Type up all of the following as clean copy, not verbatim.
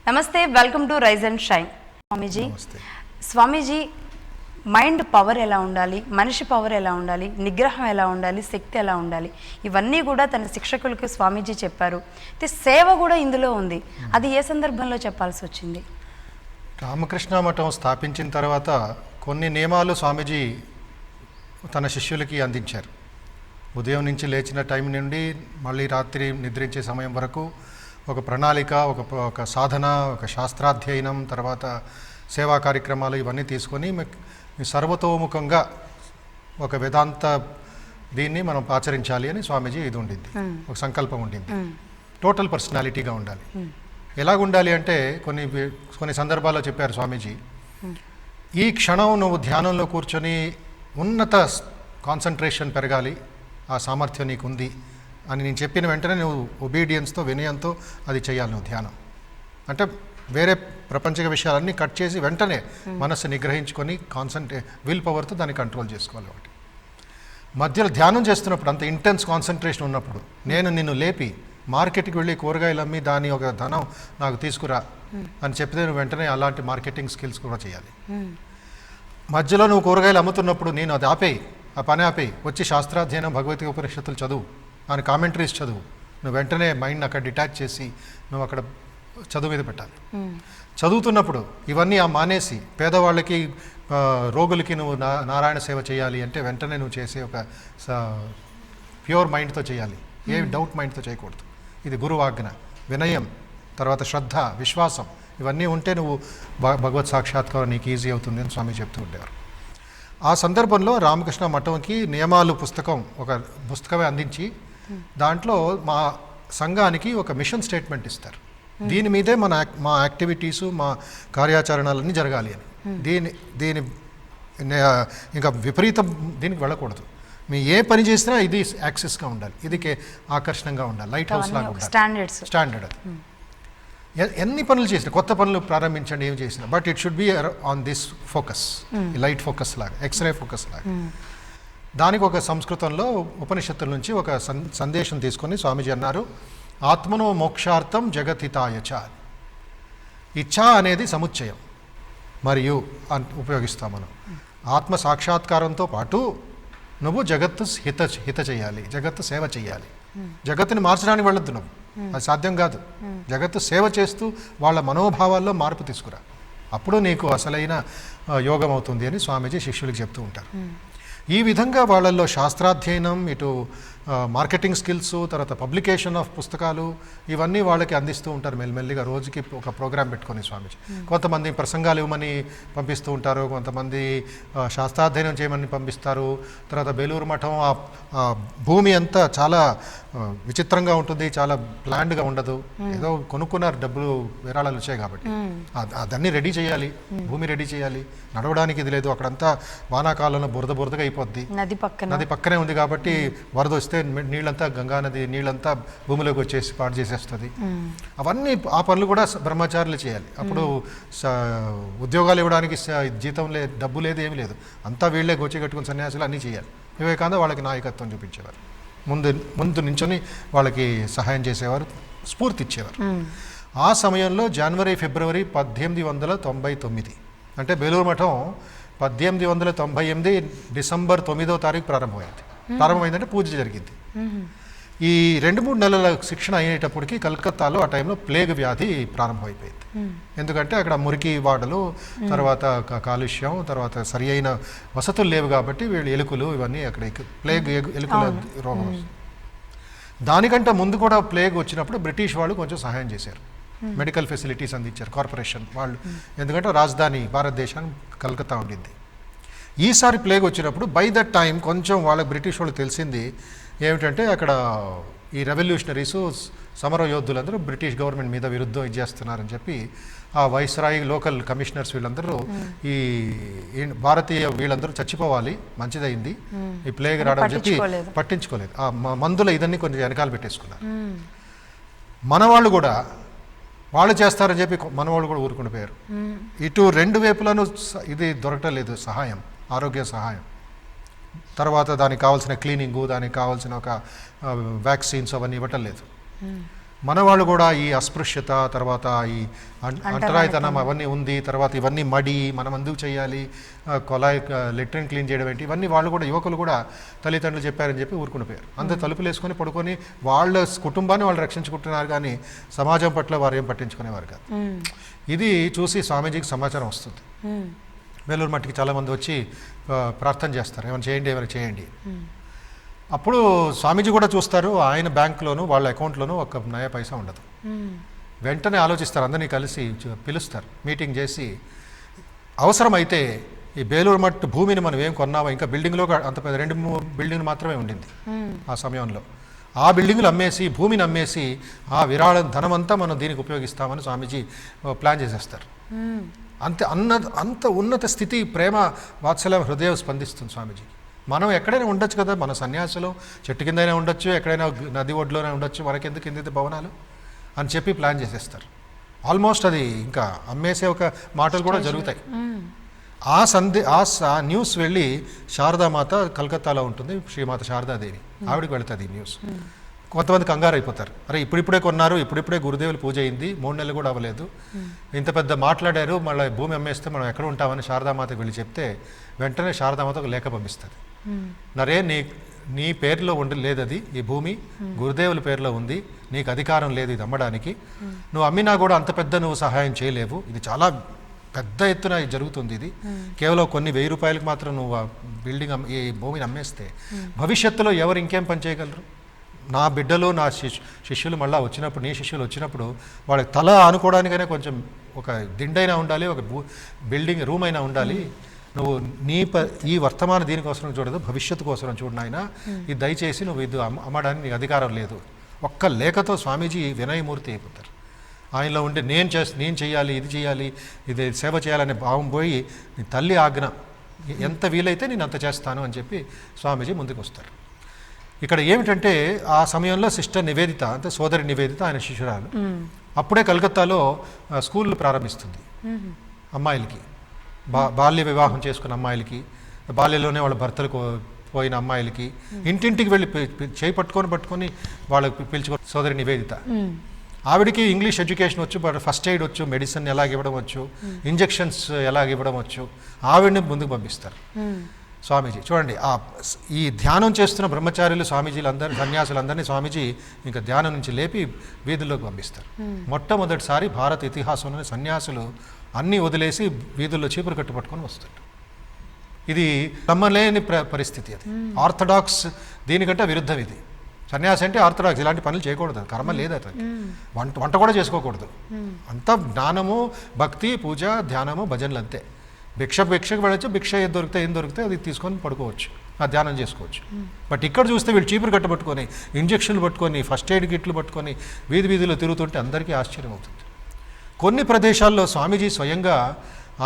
నమస్తే, welcome to rise and shine. Swamiji mind power ఎలా ఉండాలి, మనిషి పవర్ ఎలా ఉండాలి, నిగ్రహం ఎలా ఉండాలి, శక్తి ఎలా ఉండాలి, ఇవన్నీ కూడా తన శిక్షకులకు స్వామీజీ చెప్పారు. సేవ కూడా ఇందులో ఉంది. అది ఏ సందర్భంలో చెప్పాల్సి వచ్చింది? రామకృష్ణ మఠం స్థాపించిన తర్వాత కొన్ని నియమాలు స్వామీజీ తన శిష్యులకి అందించారు. ఉదయం నుంచి లేచిన టైం నుండి మళ్ళీ రాత్రి నిద్రించే సమయం వరకు ఒక ప్రణాళిక, ఒక సాధన, ఒక శాస్త్రాధ్యయనం, తర్వాత సేవా కార్యక్రమాలు ఇవన్నీ తీసుకొని సర్వతోముఖంగా ఒక వేదాంత దీన్ని మనం ఆచరించాలి అని స్వామీజీ ఇది ఉండింది, ఒక సంకల్పం ఉండింది. టోటల్ పర్సనాలిటీగా ఉండాలి. ఎలాగ ఉండాలి అంటే కొన్ని సందర్భాల్లో చెప్పారు స్వామీజీ, ఈ క్షణం నువ్వు ధ్యానంలో కూర్చొని ఉన్నత కాన్సన్ట్రేషన్ పెరగాలి, ఆ సామర్థ్యం నీకు ఉంది అని నేను చెప్పిన వెంటనే నువ్వు ఒబీడియన్స్తో, వినయంతో అది చేయాలి. నువ్వు ధ్యానం అంటే వేరే ప్రపంచక విషయాలన్నీ కట్ చేసి వెంటనే మనస్సు నిగ్రహించుకొని విల్ పవర్తో దాన్ని కంట్రోల్ చేసుకోవాలి. ఒకటి మధ్యలో ధ్యానం చేస్తున్నప్పుడు అంత ఇంటెన్స్ కాన్సన్ట్రేషన్ ఉన్నప్పుడు నేను నిన్ను లేపి మార్కెట్కి వెళ్ళి కూరగాయలు అమ్మి దాని ఒక ధనం నాకు తీసుకురా అని చెప్తే నువ్వు వెంటనే అలాంటి మార్కెటింగ్ స్కిల్స్ కూడా చేయాలి. మధ్యలో నువ్వు కూరగాయలు అమ్ముతున్నప్పుడు నేను అది ఆపేయి, ఆ పని ఆపేయి, వచ్చి శాస్త్రాధ్యయనం, భగవద్గీత ఉపనిషత్తులు చదువు, అని కామెంటరీస్ చదువు. నువ్వు వెంటనే మైండ్ని అక్కడ డిటాచ్ చేసి నువ్వు అక్కడ చదువు మీద పెట్టాలి. చదువుతున్నప్పుడు ఇవన్నీ మానేసి పేదవాళ్ళకి, రోగులకి నువ్వు నారాయణ సేవ చేయాలి అంటే వెంటనే నువ్వు చేసే ఒక ప్యూర్ మైండ్తో చేయాలి, ఏ డౌట్ మైండ్తో చేయకూడదు. ఇది గురువాజ్ఞ, వినయం, తర్వాత శ్రద్ధ, విశ్వాసం, ఇవన్నీ ఉంటే నువ్వు భగవత్ సాక్షాత్కారం నీకు ఈజీ అవుతుంది అని స్వామి చెప్తూ ఉండేవారు. ఆ సందర్భంలో రామకృష్ణ మఠంకి నియమాలు ఒక పుస్తకమే అందించి దాంట్లో మా సంఘానికి ఒక మిషన్ స్టేట్మెంట్ ఇస్తారు. దీని మీదే మా యాక్టివిటీసు, మా కార్యాచరణలన్నీ జరగాలి అని. దీని ఇంకా విపరీతం దీనికి వెళ్ళకూడదు. మీ ఏ పని చేసినా ఇది యాక్సెస్గా ఉండాలి, ఇది ఆకర్షణీయంగా ఉండాలి, లైట్ హౌస్ లాగా ఉండాలి, స్టాండర్డ్. అది ఎన్ని పనులు చేసినా, కొత్త పనులు ప్రారంభించండి, ఏం చేసినా, but it should be on this focus, light focus లాగా, ఎక్స్రే ఫోకస్ లాగా. దానికి ఒక సంస్కృతంలో ఉపనిషత్తుల నుంచి ఒక సందేశం తీసుకొని స్వామీజీ అన్నారు, ఆత్మనో మోక్షార్థం జగతితాయచ. ఇచ్ఛ అనేది సముచ్చయం మరియు ఉపయోగిస్తాం మనం. ఆత్మ సాక్షాత్కారంతో పాటు నువ్వు జగత్తు హిత చేయాలి, జగత్తు సేవ చేయాలి. జగత్తుని మార్చడానికి వెళ్ళొద్దు నువ్వు, అది సాధ్యం కాదు. జగత్తు సేవ చేస్తూ వాళ్ళ మనోభావాల్లో మార్పు తీసుకురా, అప్పుడు నీకు అసలైన యోగం అవుతుంది అని స్వామీజీ శిష్యులకు చెప్తూ ఉంటారు. ఈ విధంగా వాళ్ళల్లో శాస్త్రాధ్యయనం, ఇటు మార్కెటింగ్ స్కిల్స్, తర్వాత పబ్లికేషన్ ఆఫ్ పుస్తకాలు, ఇవన్నీ వాళ్ళకి అందిస్తూ ఉంటారు మెల్లిమెల్లిగా. రోజుకి ఒక ప్రోగ్రాం పెట్టుకొని స్వామీజీ కొంతమంది ప్రసంగాలు ఇవ్వమని పంపిస్తూ ఉంటారు, కొంతమంది శాస్త్రాధ్యయనం చేయమని పంపిస్తారు. తర్వాత బేలూరు మఠం ఆ భూమి అంతా చాలా విచిత్రంగా ఉంటుంది, చాలా ప్లాన్డ్గా ఉండదు. ఏదో కొనుక్కున్నారు, డబ్బులు విరాళాలు వచ్చాయి కాబట్టి అదన్నీ రెడీ చేయాలి, భూమి రెడీ చేయాలి. నడవడానికి ఇది లేదు, అక్కడంతా వానాకాలంలో బురదగా అయిపోద్ది. నది పక్కనే ఉంది కాబట్టి వరద వస్తే నీళ్ళంతా, గంగా నది నీళ్ళంతా భూమిలోకి వచ్చేసి పాడు చేసేస్తుంది. అవన్నీ ఆ పనులు కూడా బ్రహ్మచారులు చేయాలి. అప్పుడు ఉద్యోగాలు ఇవ్వడానికి జీతం లేదు, డబ్బు లేదు, ఏమీ లేదు, అంతా వీళ్ళే గోచి కట్టుకుని సన్యాసులు అన్నీ చేయాలి. వివేకానంద వాళ్ళకి నాయకత్వం చూపించేవారు, ముందు నించొని వాళ్ళకి సహాయం చేసేవారు, స్ఫూర్తి ఇచ్చేవారు. ఆ సమయంలో జనవరి, ఫిబ్రవరి 1899, అంటే బేలూరు మఠం 1898 డిసెంబర్ 9వ తారీఖు ప్రారంభమైందంటే పూజ జరిగింది. ఈ 2-3 నెలల శిక్షణ అయ్యేటప్పటికి కలకత్తాలో ఆ టైంలో ప్లేగ్ వ్యాధి ప్రారంభమైపోయింది. ఎందుకంటే అక్కడ మురికి వాడలు, తర్వాత కాలుష్యం, తర్వాత సరి అయిన వసతులు లేవు కాబట్టి వీళ్ళు ఎలుకలు ఇవన్నీ అక్కడ ప్లేగ్ ఎలుకల రోగం. దానికంటే ముందు కూడా ప్లేగ్ వచ్చినప్పుడు బ్రిటిష్ వాళ్ళు కొంచెం సహాయం చేశారు, మెడికల్ ఫెసిలిటీస్ అందించారు, కార్పొరేషన్ వాళ్ళు. ఎందుకంటే రాజధాని భారతదేశానికి కలకత్తా ఉండింది. ఈసారి ప్లేగ్ వచ్చినప్పుడు బై దట్ టైం కొంచెం వాళ్ళకి బ్రిటిష్ వాళ్ళు తెలిసింది ఏమిటంటే అక్కడ ఈ రెవల్యూషనరీసు, సమర యోధులందరూ బ్రిటిష్ గవర్నమెంట్ మీద విరుద్ధం చేస్తున్నారని చెప్పి ఆ వైస్రాయ్, లోకల్ కమిషనర్స్ వీళ్ళందరూ ఈ భారతీయ వీళ్ళందరూ చచ్చిపోవాలి, మంచిదైంది ఈ ప్లేగ్ రావడం చెప్పి పట్టించుకోలేదు. ఆ మందుల ఇదన్నీ కొంచెం వెనకాల పెట్టేసుకున్నారు. మనవాళ్ళు కూడా వాళ్ళు చేస్తారని చెప్పి మనవాళ్ళు కూడా ఊరుకుండిపోయారు. ఇటు 2 వైపులను ఇది దొరకటం లేదు సహాయం, ఆరోగ్య సహాయం. తర్వాత దానికి కావాల్సిన క్లీనింగు, దానికి కావాల్సిన ఒక వ్యాక్సిన్స్ అవన్నీ ఇవ్వటం లేదు. మన వాళ్ళు కూడా ఈ అస్పృశ్యత, తర్వాత ఈ అంటరాయితనం అవన్నీ ఉంది, తర్వాత ఇవన్నీ మడి మనం ఎందుకు చేయాలి, కొలాయి లెట్రిన్ క్లీన్ చేయడం ఏంటి, ఇవన్నీ వాళ్ళు కూడా యువకులు కూడా తల్లిదండ్రులు చెప్పారని చెప్పి ఊరుకునిపోయారు. అందరూ తలుపులు వేసుకొని పడుకొని వాళ్ళ కుటుంబాన్ని వాళ్ళు రక్షించుకుంటున్నారు, కానీ సమాజం పట్ల వారు ఏం పట్టించుకునేవారు కాదు. ఇది చూసి స్వామీజీకి సమాచారం వస్తుంది. వేలూరు మట్టికి చాలామంది వచ్చి ప్రార్థన చేస్తారు, ఏమైనా చేయండి ఏమైనా చేయండి. అప్పుడు స్వామీజీ కూడా చూస్తారు, ఆయన బ్యాంక్లోను వాళ్ళ అకౌంట్లోనూ ఒక నయా పైసా ఉండదు. వెంటనే ఆలోచిస్తారు, అందరినీ కలిసి పిలుస్తారు, మీటింగ్ చేసి అవసరమైతే ఈ బేలూరు మట్టు భూమిని మనం ఏం కొన్నామో, ఇంకా బిల్డింగ్లో అంత పెద్ద 2-3 బిల్డింగ్లు మాత్రమే ఉండింది ఆ సమయంలో, ఆ బిల్డింగ్లు అమ్మేసి భూమిని అమ్మేసి ఆ విరాళం ధనమంతా మనం దీనికి ఉపయోగిస్తామని స్వామీజీ ప్లాన్ చేసేస్తారు. అంత ఉన్నత స్థితి, ప్రేమ వాత్సల్యం హృదయం స్పందిస్తుంది స్వామీజీకి. మనం ఎక్కడైనా ఉండొచ్చు కదా, మన సన్యాసులు చెట్టు కిందైనా ఉండొచ్చు, ఎక్కడైనా నది ఒడ్లోనే ఉండొచ్చు, మనకెందుకు కింద భవనాలు అని చెప్పి ప్లాన్ చేసేస్తారు. ఆల్మోస్ట్ అది ఇంకా అమ్మేసే ఒక మాటలు కూడా జరుగుతాయి. ఆ న్యూస్ వెళ్ళి శారదామాత, కలకత్తాలో ఉంటుంది శ్రీమాత శారదాదేవి, ఆవిడకి వెళుతుంది ఈ న్యూస్. కొంతమంది కంగారు అయిపోతారు, అరే ఇప్పుడిప్పుడే కొన్నారు, ఇప్పుడిప్పుడే గురుదేవులు పూజ అయింది, 3 నెలలు కూడా అవ్వలేదు, ఇంత పెద్ద మాట్లాడారు, మళ్ళీ భూమి అమ్మేస్తే మనం ఎక్కడ ఉంటామని శారదామాతకి వెళ్ళి చెప్తే వెంటనే శారదామాత ఒక లేఖ పంపిస్తుంది. నరే నీ పేరులో లేదు అది, ఈ భూమి గురుదేవుల పేరులో ఉంది, నీకు అధికారం లేదు ఇది అమ్మడానికి, నువ్వు అమ్మినా కూడా అంత పెద్ద నువ్వు సహాయం చేయలేవు, ఇది చాలా పెద్ద ఎత్తున జరుగుతుంది, ఇది కేవలం కొన్ని 1000 రూపాయలకు మాత్రం నువ్వు ఆ బిల్డింగ్ ఈ భూమిని అమ్మేస్తే భవిష్యత్తులో ఎవరు ఇంకేం పని చేయగలరు, నా బిడ్డలు నా శిష్యులు మళ్ళీ వచ్చినప్పుడు, నీ శిష్యులు వచ్చినప్పుడు వాళ్ళకి తల ఆనుకోవడానికైనా కొంచెం ఒక దిండైనా ఉండాలి, ఒక బిల్డింగ్ రూమ్ అయినా ఉండాలి, నువ్వు ఈ వర్తమాన దీనికోసం చూడదు, భవిష్యత్తు కోసం చూడు నాయన, ఇది దయచేసి నువ్వు ఇది అమ్మడానికి నీకు అధికారం లేదు. ఒక్క లేఖతో స్వామీజీ వినయమూర్తి అయిపోతారు. ఆయనలో ఉంటే నేను చేయాలి, ఇది చేయాలి, ఇది సేవ చేయాలనే భావం పోయి, నీ తల్లి ఆజ్ఞ ఎంత వీలైతే నేను అంత చేస్తాను అని చెప్పి స్వామీజీ ముందుకు వస్తారు. ఇక్కడ ఏమిటంటే ఆ సమయంలో సిస్టర్ నివేదిత, అంటే సోదరి నివేదిత ఆయన శిష్యురాలు, అప్పుడే కలకత్తాలో స్కూళ్ళు ప్రారంభిస్తుంది అమ్మాయిలకి, బాల్య వివాహం చేసుకున్న అమ్మాయిలకి, బాల్యంలోనే వాళ్ళ భర్తలు పోయిన అమ్మాయిలకి ఇంటింటికి వెళ్ళి చేయి పట్టుకొని వాళ్ళకి పిలుచుకొని, సోదరి నివేదిత ఆవిడికి ఇంగ్లీష్ ఎడ్యుకేషన్ వచ్చు, బట్ ఫస్ట్ ఎయిడ్ వచ్చు, మెడిసిన్ ఎలాగ ఇవ్వడం వచ్చు, ఇంజెక్షన్స్ ఎలాగ ఇవ్వడం వచ్చు, ఆవిడని ముందుకు పంపిస్తారు స్వామీజీ. చూడండి, ఈ ధ్యానం చేస్తున్న బ్రహ్మచారులు స్వామీజీలందరూ, సన్యాసులందరినీ స్వామీజీ ఇంకా ధ్యానం నుంచి లేపి వీధుల్లోకి పంపిస్తారు. మొట్టమొదటిసారి భారత ఇతిహాసంలోని సన్యాసులు అన్నీ వదిలేసి వీధుల్లో చీపురు కట్టు పట్టుకొని వస్తారు. ఇది నమ్మలేని పరిస్థితి, అది ఆర్థడాక్స్ దీనికంటే విరుద్ధం. ఇది సన్యాసి అంటే ఆర్థడాక్స్, ఇలాంటి పనులు చేయకూడదు, కర్మ లేదు అతనికి, వంట కూడా చేసుకోకూడదు, అంతా జ్ఞానము, భక్తి, పూజ, ధ్యానము, భజనలు అంతే. భిక్షకు వెళ్ళచ్చు, భిక్ష ఏది దొరికితే అది తీసుకొని పడుకోవచ్చు, ఆ ధ్యానం చేసుకోవచ్చు. బట్ ఇక్కడ చూస్తే వీళ్ళు చీపురు కట్ట పట్టుకొని, ఇంజక్షన్లు పట్టుకొని, ఫస్ట్ ఎయిడ్ కిట్లు పట్టుకొని వీధిలో తిరుగుతుంటే అందరికీ ఆశ్చర్యం అవుతుంది. కొన్ని ప్రదేశాల్లో స్వామీజీ స్వయంగా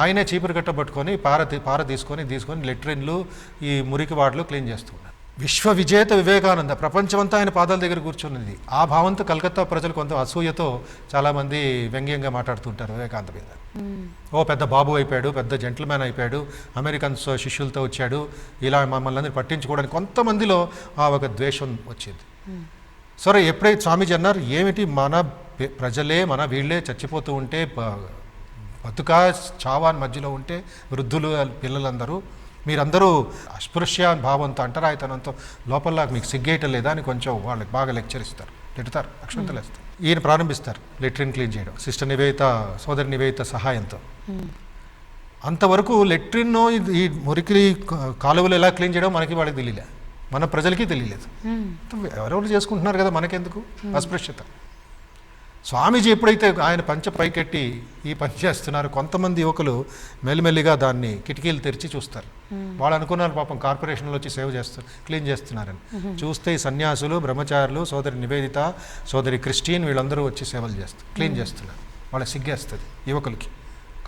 ఆయనే చీపురు కట్ట పట్టుకొని పార తీసుకొని లెట్రిన్లు, ఈ మురికి వాడలు క్లీన్ చేస్తున్నారు. విశ్వ విజేత వివేకానంద ప్రపంచమంతా ఆయన పాదాల దగ్గర కూర్చున్నది. ఆ భావంతో కలకత్తా ప్రజలు కొంత అసూయతో చాలామంది వ్యంగ్యంగా మాట్లాడుతుంటారు వివేకానంద మీద. ఓ పెద్ద బాబు అయిపోయాడు, పెద్ద జెంటిల్మ్యాన్ అయిపోయాడు, అమెరికన్ శిష్యులతో వచ్చాడు, ఇలా మమ్మల్ని అందరినీ పట్టించుకోవడానికి కొంతమందిలో ఆ ఒక ద్వేషం వచ్చింది. సరే, ఎప్పుడైతే స్వామీజీ అన్నారు, ఏమిటి మన ప్రజలే వీళ్ళే చచ్చిపోతూ ఉంటే, బతుకా చావాన్ మధ్యలో ఉంటే, వృద్ధులు పిల్లలందరూ మీరందరూ అస్పృశ్య భావంతో, అంటరాయితనంతో లోపల మీకు సిగ్గేయటం లేదా అని కొంచెం వాళ్ళకి బాగా లెక్చర్ ఇస్తారు, తిడతారు, అక్షంతలు వేస్తారు. ఈయన ప్రారంభిస్తారు లెట్రిన్ క్లీన్ చేయడం సిస్టర్ నివేదిత, సోదరి నివేదిత సహాయంతో. అంతవరకు లెట్రిన్, ఈ మురికి కాలువలు ఎలా క్లీన్ చేయడం మనకి వాళ్ళకి తెలియలే, మన ప్రజలకి తెలియలేదు. ఎవరెవరు చేసుకుంటున్నారు కదా, మనకెందుకు అస్పృశ్యత. స్వామీజీ ఎప్పుడైతే ఆయన పంచ పైకెట్టి ఈ పని చేస్తున్నారు, కొంతమంది యువకులు మెల్లిమెల్లిగా దాన్ని కిటికీలు తెరిచి చూస్తారు. వాళ్ళు అనుకున్నారు పాపం కార్పొరేషన్లో వచ్చి సేవ చేస్తారు, క్లీన్ చేస్తున్నారని. చూస్తే ఈ సన్యాసులు, బ్రహ్మచారులు, సోదరి నివేదిత, సోదరి క్రిస్టియన్ వీళ్ళందరూ వచ్చి సేవలు క్లీన్ చేస్తున్నారు. వాళ్ళకి సిగ్గేస్తుంది యువకులకి,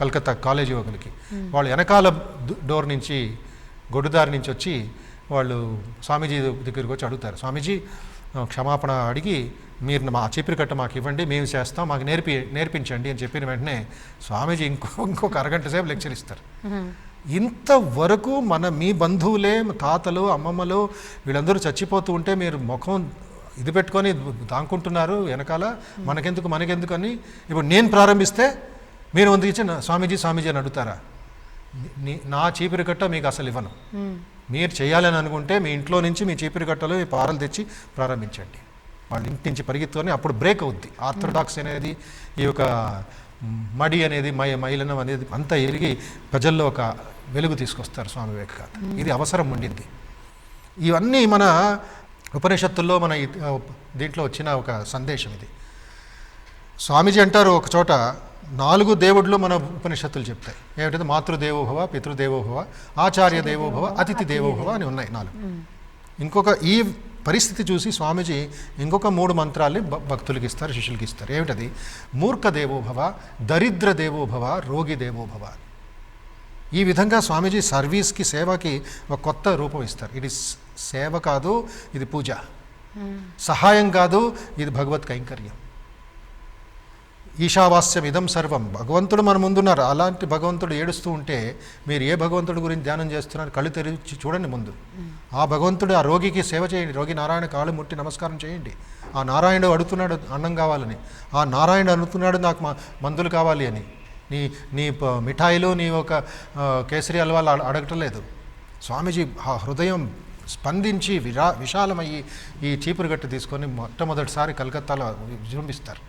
కలకత్తా కాలేజ్ యువకులకి. వాళ్ళు వెనకాల డోర్ నుంచి, గొడ్డుదారి నుంచి వచ్చి వాళ్ళు స్వామీజీ దగ్గరికి వచ్చి అడుగుతారు, స్వామీజీ క్షమాపణ అడిగి మీరు మా చీపురు కట్ట మాకు ఇవ్వండి, మేము చేస్తాం, మాకు నేర్పించండి అని చెప్పిన వెంటనే స్వామీజీ ఇంకొక అరగంట సేపు లెక్చర్ ఇస్తారు. ఇంతవరకు మీ బంధువులే, తాతలు, అమ్మమ్మలు వీళ్ళందరూ చచ్చిపోతూ ఉంటే మీరు ముఖం ఇది పెట్టుకొని దాంకుంటున్నారు వెనకాల, మనకెందుకు అని. ఇప్పుడు నేను ప్రారంభిస్తే మీరు వంతు ఇచ్చి స్వామీజీ అని అడుగుతారా? నా చీపిరి కట్ట మీకు అసలు ఇవ్వను. మీరు చేయాలని అనుకుంటే మీ ఇంట్లో నుంచి మీ చీపిరి కట్టలు మీ పారలు తెచ్చి ప్రారంభించండి. వాళ్ళ ఇంటి నుంచి పరిగెత్తుకొని అప్పుడు బ్రేక్ అవుద్ది. ఆర్థోడాక్స్ అనేది, ఈ యొక్క మడి అనేది, మైలనం అనేది అంతా ఎరిగి ప్రజల్లో ఒక వెలుగు తీసుకొస్తారు స్వామి వివేకానంద. ఇది అవసరం ఉండింది. ఇవన్నీ మన ఉపనిషత్తుల్లో మన దీంట్లో వచ్చిన ఒక సందేశం ఇది. స్వామీజీ అంటారు ఒక చోట 4 దేవుళ్ళు మన ఉపనిషత్తులు చెప్తాయి. ఏమిటంటే మాతృదేవోభవ, పితృదేవోభవ, ఆచార్య దేవోభవ, అతిథి దేవోభవ అని ఉన్నాయి 4. ఇంకొక ఈ పరిస్థితి చూసి స్వామీజీ ఇంకొక 3 మంత్రాల్ని భక్తులకి ఇస్తారు, శిష్యులకి ఇస్తారు. ఏమిటది? మూర్ఖ దేవోభవ, దరిద్ర దేవోభవ, రోగి దేవోభవ. ఈ విధంగా స్వామీజీ సర్వీస్కి, సేవకి ఒక కొత్త రూపం ఇస్తారు. ఇది సేవ కాదు, ఇది పూజ. సహాయం కాదు, ఇది భగవత్ కైంకర్యం. ఈశావాస్యం ఇదం సర్వం. భగవంతుడు మన ముందున్నారు. అలాంటి భగవంతుడు ఏడుస్తూ ఉంటే మీరు ఏ భగవంతుడి గురించి ధ్యానం చేస్తున్నారు? కళ్ళు తెరిచి చూడండి ముందు. ఆ భగవంతుడు ఆ రోగికి సేవ చేయండి. రోగి నారాయణ కాళ్ళు ముట్టి నమస్కారం చేయండి. ఆ నారాయణుడు అడుగుతున్నాడు అన్నం కావాలని, ఆ నారాయణుడు అడుగుతున్నాడు నాకు మందులు కావాలి అని. నీ మిఠాయిలు, నీ ఒక కేసరి హల్వాలు అడగటం లేదు. స్వామీజీ ఆ హృదయం స్పందించి విశాలమయ్యి ఈ చీపురుగట్టు తీసుకొని మొట్టమొదటిసారి కలకత్తాలో విజృంభిస్తారు.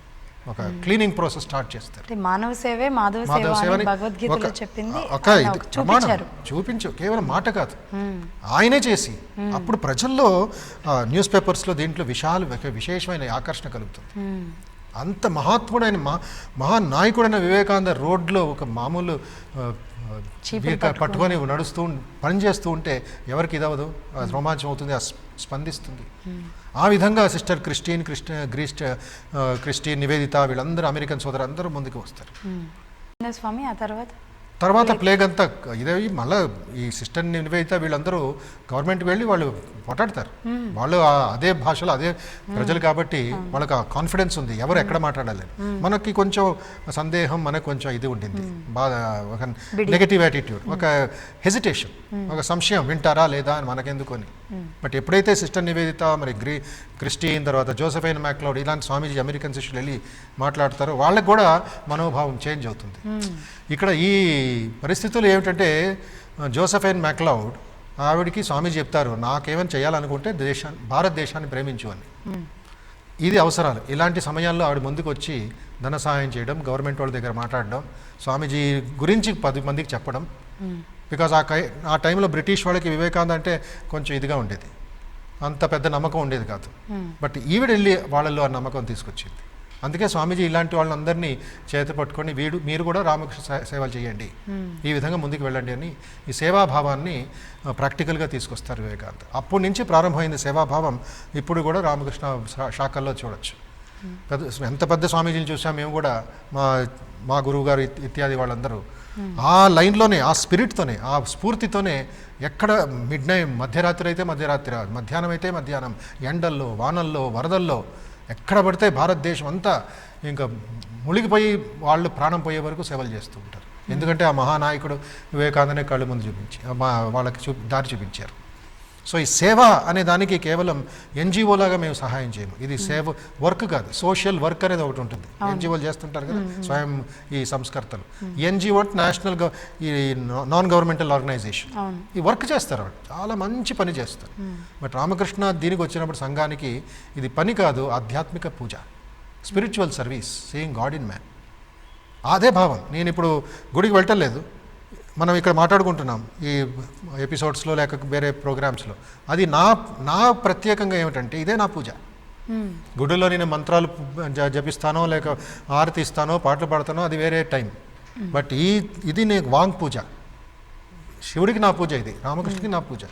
ఒక క్లీనింగ్ ప్రాసెస్ స్టార్ట్ చేస్తారు. మానవ సేవే మాధవ సేవ అని భగవద్గీతలో చెప్పింది. చూపించు, కేవలం మాట కాదు, ఆయనే చేసి అప్పుడు ప్రజల్లో న్యూస్ పేపర్స్లో దీంట్లో విశేషమైన ఆకర్షణ కలుగుతుంది. అంత మహాత్ముడైన మహానాయకుడైన వివేకానంద రోడ్లో ఒక మామూలు పట్టుకొని నడుస్తూ పనిచేస్తూ ఉంటే ఎవరికి ఇదవదు? రోమాంచం అవుతుంది, స్పందిస్తుంది. ఆ విధంగా సిస్టర్ క్రిస్టిన్ నివేదిత వీళ్ళందరూ అమెరికన్ సోదరు అందరూ ముందుకు వస్తారు. స్వామి ఆ తర్వాత ప్లేగ్ అంతా ఇదే. మళ్ళీ ఈ సిస్టర్ నివేదిత వీళ్ళందరూ గవర్నమెంట్కి వెళ్ళి వాళ్ళు పోటాడతారు. వాళ్ళు అదే భాషలో అదే ప్రజలు కాబట్టి వాళ్ళకి ఆ కాన్ఫిడెన్స్ ఉంది, ఎవరు ఎక్కడ మాట్లాడాలని. మనకి కొంచెం సందేహం, మనకు కొంచెం ఇది ఉండింది, బాధ, ఒక నెగటివ్ యాటిట్యూడ్, ఒక హెజిటేషన్, ఒక సంశయం, వింటారా లేదా అని మనకెందుకు అని. బట్ ఎప్పుడైతే సిస్టర్ నివేదిత, మరి క్రిస్టియన్, తర్వాత జోసెఫైన్ మ్యాక్లౌడ్ ఇలాంటి స్వామీజీ అమెరికన్ శిష్యులు వెళ్ళి మాట్లాడతారో వాళ్ళకి కూడా మనోభావం చేంజ్ అవుతుంది. ఇక్కడ ఈ పరిస్థితులు ఏమిటంటే జోసెఫైన్ మ్యాక్లౌడ్ ఆవిడికి స్వామీజీ చెప్తారు, నాకేమైనా చేయాలనుకుంటే భారతదేశాన్ని ప్రేమించు అని. ఇది అవసరాలు. ఇలాంటి సమయాల్లో ఆవిడ ముందుకు వచ్చి ధన సహాయం చేయడం, గవర్నమెంట్ వాళ్ళ దగ్గర మాట్లాడడం, స్వామీజీ గురించి 10 మందికి చెప్పడం. బికాజ్ ఆ టైంలో బ్రిటిష్ వాళ్ళకి వివేకానంద అంటే కొంచెం ఇదిగా ఉండేది, అంత పెద్ద నమ్మకం ఉండేది కాదు. బట్ ఈవిడ వెళ్ళి వాళ్ళల్లో ఆ నమ్మకం తీసుకొచ్చింది. అందుకే స్వామీజీ ఇలాంటి వాళ్ళందరినీ చేత పట్టుకొని మీరు కూడా రామకృష్ణ సేవలు చేయండి, ఈ విధంగా ముందుకు వెళ్ళండి అని ఈ సేవాభావాన్ని ప్రాక్టికల్గా తీసుకొస్తారు వివేకానంద. అప్పటి నుంచి ప్రారంభమైంది సేవాభావం. ఇప్పుడు కూడా రామకృష్ణ శాఖల్లో చూడొచ్చు. ఎంత పెద్ద స్వామీజీని చూసాం మేము కూడా, మా గురువు గారు ఇత్యాది వాళ్ళందరూ ఆ లైన్లోనే, ఆ స్పిరిట్తోనే, ఆ స్ఫూర్తితోనే ఎక్కడ మధ్యరాత్రి అయితే మధ్యరాత్రి, మధ్యాహ్నం అయితే మధ్యాహ్నం, ఎండల్లో, వానల్లో, వరదల్లో ఎక్కడ పడితే భారతదేశం అంతా ఇంకా మునిగిపోయి వాళ్ళు ప్రాణం పోయే వరకు సేవలు చేస్తూ ఉంటారు. ఎందుకంటే ఆ మహానాయకుడు వివేకానందనే కళ్ళు ముందు చూపించి వాళ్ళకి దారి చూపించారు. సో ఈ సేవ అనే దానికి కేవలం ఎన్జిఓలాగా మేము సహాయం చేయము. ఇది సేవ వర్క్ కాదు, సోషల్ వర్క్ అనేది ఒకటి ఉంటుంది. ఎన్జిఓలు చేస్తుంటారు కదా స్వయం ఈ సంస్కర్తలు. ఎన్జిఓ నేషనల్ ఈ నాన్ గవర్నమెంటల్ ఆర్గనైజేషన్ ఈ వర్క్ చేస్తారు, వాళ్ళు చాలా మంచి పని చేస్తారు. బట్ రామకృష్ణ దీనికి వచ్చినప్పుడు సంఘానికి ఇది పని కాదు, ఆధ్యాత్మిక పూజ, spiritual service, seeing God in man. అదే భావం. నేను ఇప్పుడు గుడికి వెళ్ళటలేదు, మనం ఇక్కడ మాట్లాడుకుంటున్నాం ఈ ఎపిసోడ్స్లో లేక వేరే ప్రోగ్రామ్స్లో. అది నా ప్రత్యేకంగా ఏమిటంటే ఇదే నా పూజ. గుడిలో నేను మంత్రాలు జపిస్తానో లేక ఆరతి ఇస్తానో పాటలు పాడతానో అది వేరే టైం. బట్ ఇది నేను వాంగ్ పూజ, శివుడికి నా పూజ, ఇది రామకృష్ణుడికి నా పూజ.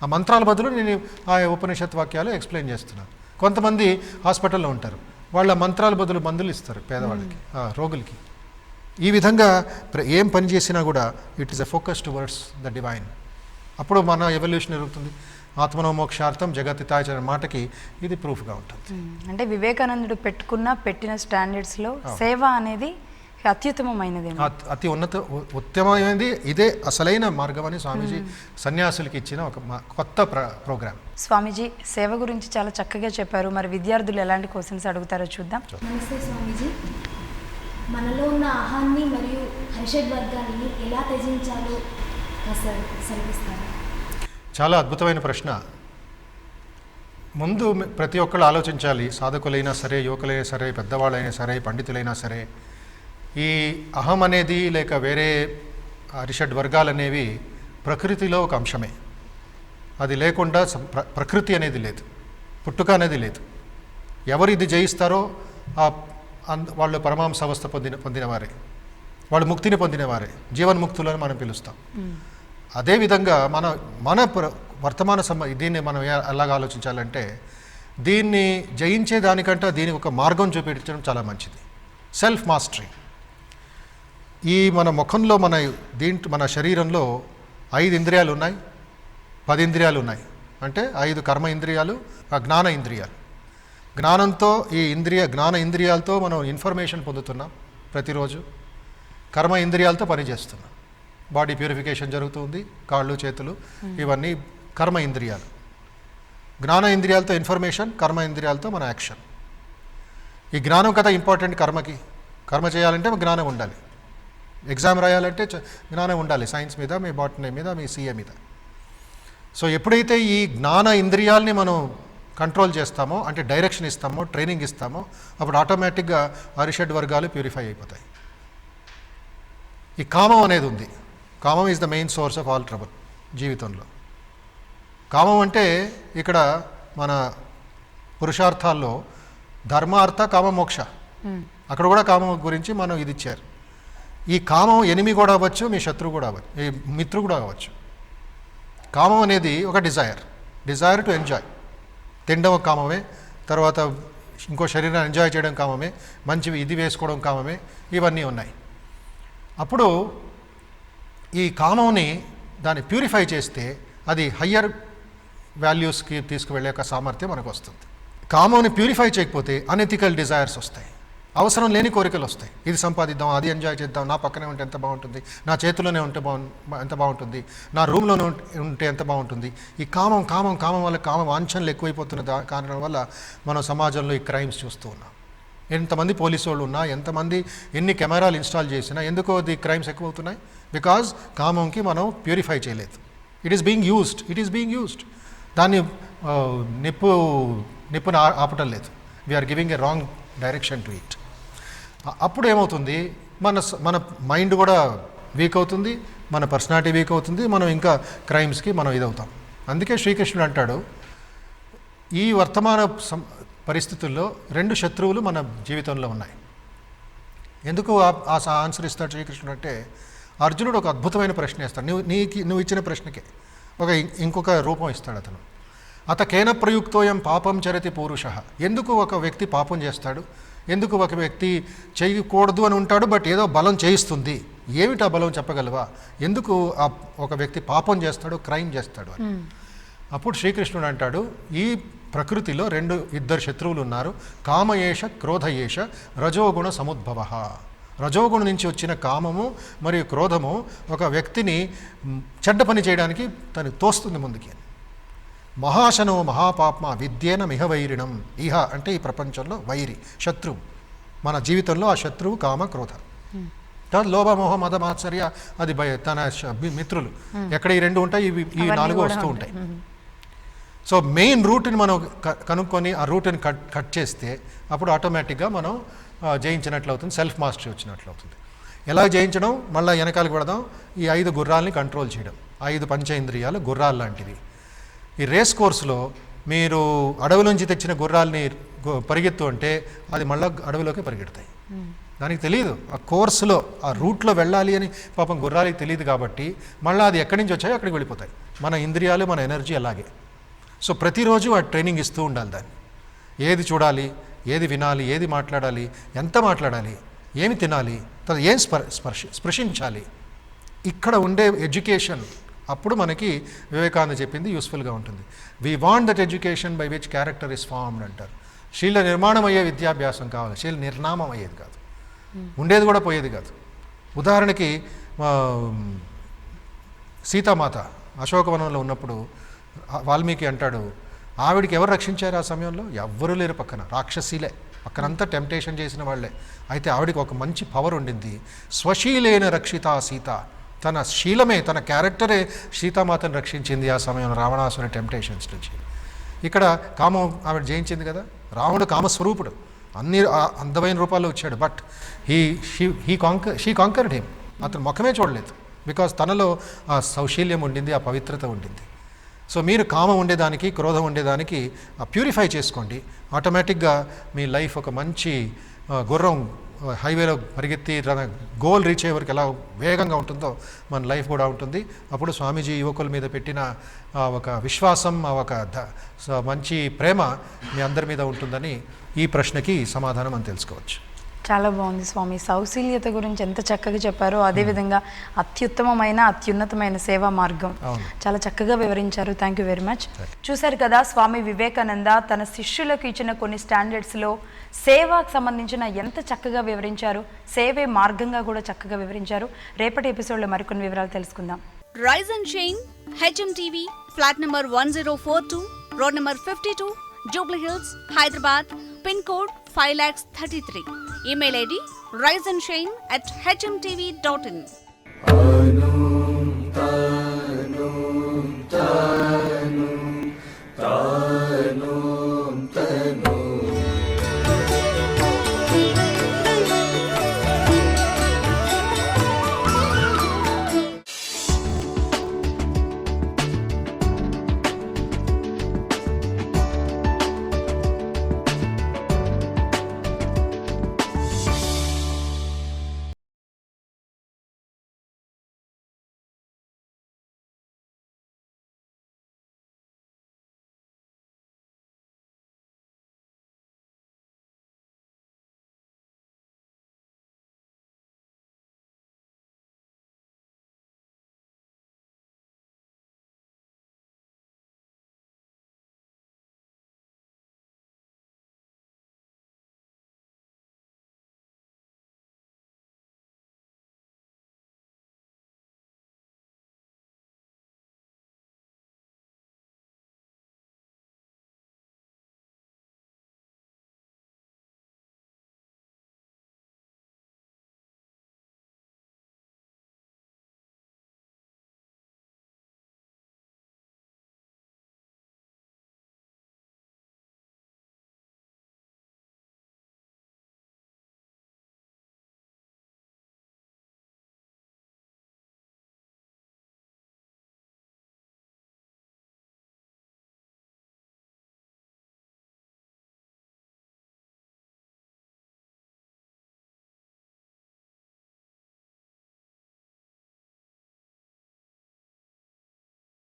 ఆ మంత్రాల బదులు నేను ఆ ఉపనిషత్ వాక్యాలు ఎక్స్ప్లెయిన్ చేస్తున్నాను. కొంతమంది హాస్పిటల్లో ఉంటారు, వాళ్ళ మంత్రాల బదులు మందులు ఇస్తారు పేదవాళ్ళకి, రోగులకి. ఈ విధంగా ఏం పని చేసినా కూడా it is a focus towards the divine. అప్పుడు మన ఎవల్యూషన్ జరుగుతుంది. ఆత్మనో మోక్షార్థం జగత్తితాయ అనే మాటకి ఇది ప్రూఫ్గా ఉంటుంది. అంటే వివేకానందుడు పెట్టిన స్టాండర్డ్స్లో సేవ అనేది అత్యుత్తమమైనదేమో. అతి ఉత్తమమైనది ఇదే అసలైన మార్గం అని స్వామీజీ సన్యాసులకి ఇచ్చిన ఒక కొత్త ప్రోగ్రామ్. స్వామీజీ సేవ గురించి చాలా చక్కగా చెప్పారు. మరి విద్యార్థులు ఎలాంటి క్వశ్చన్స్ అడుగుతారో చూద్దాం. నమస్తే స్వామీజీ, మనలో ఉన్న అహాన్ని మరియు హర్షడ్ వర్గాన్ని ఎలా త్యజించాలో సెలవిస్తారు? చాలా అద్భుతమైన ప్రశ్న. ముందు ప్రతి ఒక్కళ్ళు ఆలోచించాలి, సాధకులైనా సరే, యువకులైనా సరే, పెద్దవాళ్ళైనా సరే, పండితులైనా సరే, ఈ అహం అనేది లేక వేరే అరిషడ్ వర్గాలు అనేవి ప్రకృతిలో ఒక అంశమే. అది లేకుండా ప్రకృతి అనేది లేదు, పుట్టుక అనేది లేదు. ఎవరు ఇది జయిస్తారో వాళ్ళు పరమాంస అవస్థ పొందినవారే, వాళ్ళు ముక్తిని పొందినవారే, జీవన్ముక్తులని మనం పిలుస్తాం. అదేవిధంగా మన వర్తమాన దీన్ని మనం ఎలాగ ఆలోచించాలంటే, దీన్ని జయించేదానికంటే దీనికి ఒక మార్గం చూపించడం చాలా మంచిది. Self mastery. ఈ మన ముఖంలో మన శరీరంలో 5 ఇంద్రియాలు ఉన్నాయి, 10 ఇంద్రియాలు ఉన్నాయి. అంటే 5 కర్మ ఇంద్రియాలు, జ్ఞాన ఇంద్రియాలు. జ్ఞానంతో జ్ఞాన ఇంద్రియాలతో మనం ఇన్ఫర్మేషన్ పొందుతున్నాం ప్రతిరోజు. కర్మ ఇంద్రియాలతో పనిచేస్తున్నాం. బాడీ ప్యూరిఫికేషన్ జరుగుతుంది, కాళ్ళు చేతులు ఇవన్నీ కర్మ ఇంద్రియాలు. జ్ఞాన ఇంద్రియాలతో ఇన్ఫర్మేషన్, కర్మ ఇంద్రియాలతో మన యాక్షన్. ఈ జ్ఞానం కదా ఇంపార్టెంట్ కర్మకి. కర్మ చేయాలంటే జ్ఞానం ఉండాలి. ఎగ్జామ్ రాయాలంటే జ్ఞానం ఉండాలి, సైన్స్ మీద, మీ బాటనీ మీద, మీ సీఏ మీద. సో ఎప్పుడైతే ఈ జ్ఞాన ఇంద్రియాలని మనం కంట్రోల్ చేస్తామో, అంటే డైరెక్షన్ ఇస్తామో, ట్రైనింగ్ ఇస్తామో, అప్పుడు ఆటోమేటిక్గా అరిషడ్ వర్గాలు ప్యూరిఫై అయిపోతాయి. ఈ కామం అనేది ఉంది. కామం is the main source of all trouble జీవితంలో. కామం అంటే ఇక్కడ మన పురుషార్థాల్లో ధర్మార్థ కామ మోక్ష, అక్కడ కూడా కామం గురించి మనం ఇది ఇచ్చారు. ఈ కామం ఎనిమి కూడా అవ్వచ్చు, మీ శత్రువు కూడా అవ్వచ్చు, మీ మిత్రుడు కూడా అవ్వచ్చు. కామం అనేది ఒక డిజైర్ టు ఎంజాయ్. తినడం ఒక కామమే, తర్వాత ఇంకో శరీరాన్ని ఎంజాయ్ చేయడం కామమే, మంచివి ఇది వేసుకోవడం కామమే, ఇవన్నీ ఉన్నాయి. అప్పుడు ఈ కామంని దాన్ని ప్యూరిఫై చేస్తే అది హయ్యర్ వాల్యూస్కి తీసుకువెళ్ళే ఒక సామర్థ్యం మనకు వస్తుంది. కామంని ప్యూరిఫై చేయకపోతే అనెథికల్ డిజైర్స్ వస్తాయి, అవసరం లేని కోరికలు వస్తాయి. ఇది సంపాదిద్దాం, అది ఎంజాయ్ చేద్దాం, నా పక్కనే ఉంటే ఎంత బాగుంటుంది, నా చేతిలోనే ఉంటే ఎంత బాగుంటుంది, నా రూమ్లోనే ఉంటే ఎంత బాగుంటుంది. ఈ కామం వల్ల వాంఛనలు ఎక్కువైపోతున్న కారణం వల్ల మనం సమాజంలో ఈ క్రైమ్స్ చూస్తూ ఉన్నాం. ఎంతమంది పోలీసు వాళ్ళు ఉన్నా, ఎన్ని కెమెరాలు ఇన్స్టాల్ చేసినా ఎందుకో ది క్రైమ్స్ ఎక్కువ అవుతున్నాయి? బికాజ్ కామంకి మనం ప్యూరిఫై చేయలేదు. It is being used. దాన్ని నిప్పును ఆపటం లేదు. We're giving a wrong direction to it. అప్పుడు ఏమవుతుంది, మన మైండ్ కూడా వీక్ అవుతుంది, మన పర్సనాలిటీ వీక్ అవుతుంది, మనం ఇంకా క్రైమ్స్కి మనం ఇదవుతాం. అందుకే శ్రీకృష్ణుడు అంటాడు, ఈ వర్తమాన పరిస్థితుల్లో 2 శత్రువులు మన జీవితంలో ఉన్నాయి. ఎందుకు ఆన్సర్ ఇస్తాడు శ్రీకృష్ణుడు అంటే, అర్జునుడు ఒక అద్భుతమైన ప్రశ్న ఇస్తాడు. నువ్వు ఇచ్చిన ప్రశ్నకే ఇంకొక రూపం ఇస్తాడు అతను. అతకేన ప్రయుక్తోయం పాపం చరతి పూరుష. ఎందుకు ఒక వ్యక్తి పాపం చేస్తాడు, ఎందుకు ఒక వ్యక్తి చేయకూడదు అని ఉంటాడు, బట్ ఏదో బలం చేయిస్తుంది. ఏమిటా బలం చెప్పగలవా? ఎందుకు ఒక వ్యక్తి పాపం చేస్తాడు, క్రైమ్ చేస్తాడు అని. అప్పుడు శ్రీకృష్ణుడు అంటాడు, ఈ ప్రకృతిలో 2 శత్రువులు ఉన్నారు. కామయేష క్రోధయేష రజోగుణ సముద్భవ. రజోగుణ నుంచి వచ్చిన కామము మరియు క్రోధము ఒక వ్యక్తిని చెడ్డ పని చేయడానికి తను తోస్తుంది ముందుకి. మహాశనో మహాపాప్మ విద్యేన మిహ వైరిణం. ఇహ అంటే ఈ ప్రపంచంలో వైరి, శత్రువు. మన జీవితంలో ఆ శత్రువు కామ క్రోధ. లోభ మోహ మద మాత్సర్య అది తన మిత్రులు. ఎక్కడ ఈ 2 ఉంటాయి, ఈ 4 వస్తూ ఉంటాయి. సో మెయిన్ రూట్ని మనం కనుక్కొని ఆ రూట్ని కట్ చేస్తే అప్పుడు ఆటోమేటిక్గా మనం జయించినట్లు అవుతుంది, సెల్ఫ్ మాస్టరీ వచ్చినట్లు అవుతుంది. ఎలా జయించడం? మళ్ళీ వెనకాలకు పెడదాం. ఈ 5 గుర్రాలని కంట్రోల్ చేయడం. 5 పంచేంద్రియాలు గుర్రాలు లాంటివి. ఈ రేస్ కోర్సులో మీరు అడవిలోంచి తెచ్చిన గుర్రాలని పరిగెత్తు అంటే అది మళ్ళీ అడవిలోకి పరిగెడతాయి. దానికి తెలియదు, ఆ కోర్సులో ఆ రూట్లో వెళ్ళాలి అని పాపం గుర్రాలకి తెలియదు కాబట్టి మళ్ళీ అది ఎక్కడి నుంచి వచ్చాయో అక్కడికి వెళ్ళిపోతాయి. మన ఇంద్రియాలు, మన ఎనర్జీ అలాగే. సో ప్రతిరోజు ఆ ట్రైనింగ్ ఇస్తూ ఉండాలి దాన్ని. ఏది చూడాలి, ఏది వినాలి, ఏది మాట్లాడాలి, ఎంత మాట్లాడాలి, ఏమి తినాలి, తర్వాత ఏం స్పృశించాలి. ఇక్కడ ఉండే ఎడ్యుకేషన్ అప్పుడు మనకి వివేకానంద చెప్పింది యూస్ఫుల్గా ఉంటుంది. We want that education by which character is formed అంటారు. శీల నిర్మాణం అయ్యే విద్యాభ్యాసం కావాలి, శీల నిర్నామం అయ్యేది కాదు. ఉండేది కూడా పోయేది కాదు. ఉదాహరణకి సీతామాత అశోకవనంలో ఉన్నప్పుడు వాల్మీకి అంటాడు, ఆవిడికి ఎవరు రక్షించారు ఆ సమయంలో? ఎవ్వరూ లేరు పక్కన, రాక్షసీలే పక్కనంతా టెంప్టేషన్ చేసిన వాళ్ళే. అయితే ఆవిడికి ఒక మంచి పవర్ ఉండింది, స్వశీలేన రక్షిత సీత. తన శీలమే, తన క్యారెక్టరే సీతామాతను రక్షించింది ఆ సమయంలో రావణాసుని టెంప్టేషన్స్ నుంచి. ఇక్కడ కామం ఆవిడ జయించింది కదా. రావణుడు కామస్వరూపుడు, అన్ని అందమైన రూపాల్లో వచ్చాడు, బట్ షీ కాంకర్డ్ హిమ్. అతను ముఖమే చూడలేదు, బికాజ్ తనలో ఆ సౌశీల్యం ఉండింది, ఆ పవిత్రత ఉండింది. సో మీరు కామం ఉండేదానికి, క్రోధం ఉండేదానికి ప్యూరిఫై చేసుకోండి. ఆటోమేటిక్గా మీ లైఫ్ ఒక మంచి గుర్రం హైవేలో పరిగెత్తి తన గోల్ రీచ్ అయ్యే వరకు ఎలా వేగంగా ఉంటుందో మన లైఫ్ కూడా ఉంటుంది. అప్పుడు స్వామీజీ యువకుల మీద పెట్టిన ఒక విశ్వాసం, ఒక మంచి ప్రేమ మీ అందరి మీద ఉంటుందని ఈ ప్రశ్నకి సమాధానం అని తెలుసుకోవచ్చు. చాలా బాగుంది స్వామి. సౌశీల్యత గురించి ఎంత చక్కగా చెప్పారో, అదేవిధంగా అత్యుత్తమమైన అత్యున్నతమైన సేవా మార్గం చాలా చక్కగా వివరించారు. Thank you very much. చూశారు కదా, స్వామి వివేకానంద తన శిష్యులకు ఇచ్చిన కొన్ని స్టాండర్డ్స్లో సేవకు సంబంధించిన ఎంత చక్కగా వివరించారు, సేవే మార్గంగా కూడా చక్కగా వివరించారు. రేపటి ఎపిసోడ్లో మరికొన్ని వివరాలు తెలుసుకుందాం. Rise and shine, HMTV, flat number 1042, road number 52, Jubilee Hills, Hyderabad, pin code 5,33,000. Email ID riseandshine@hmtv.in.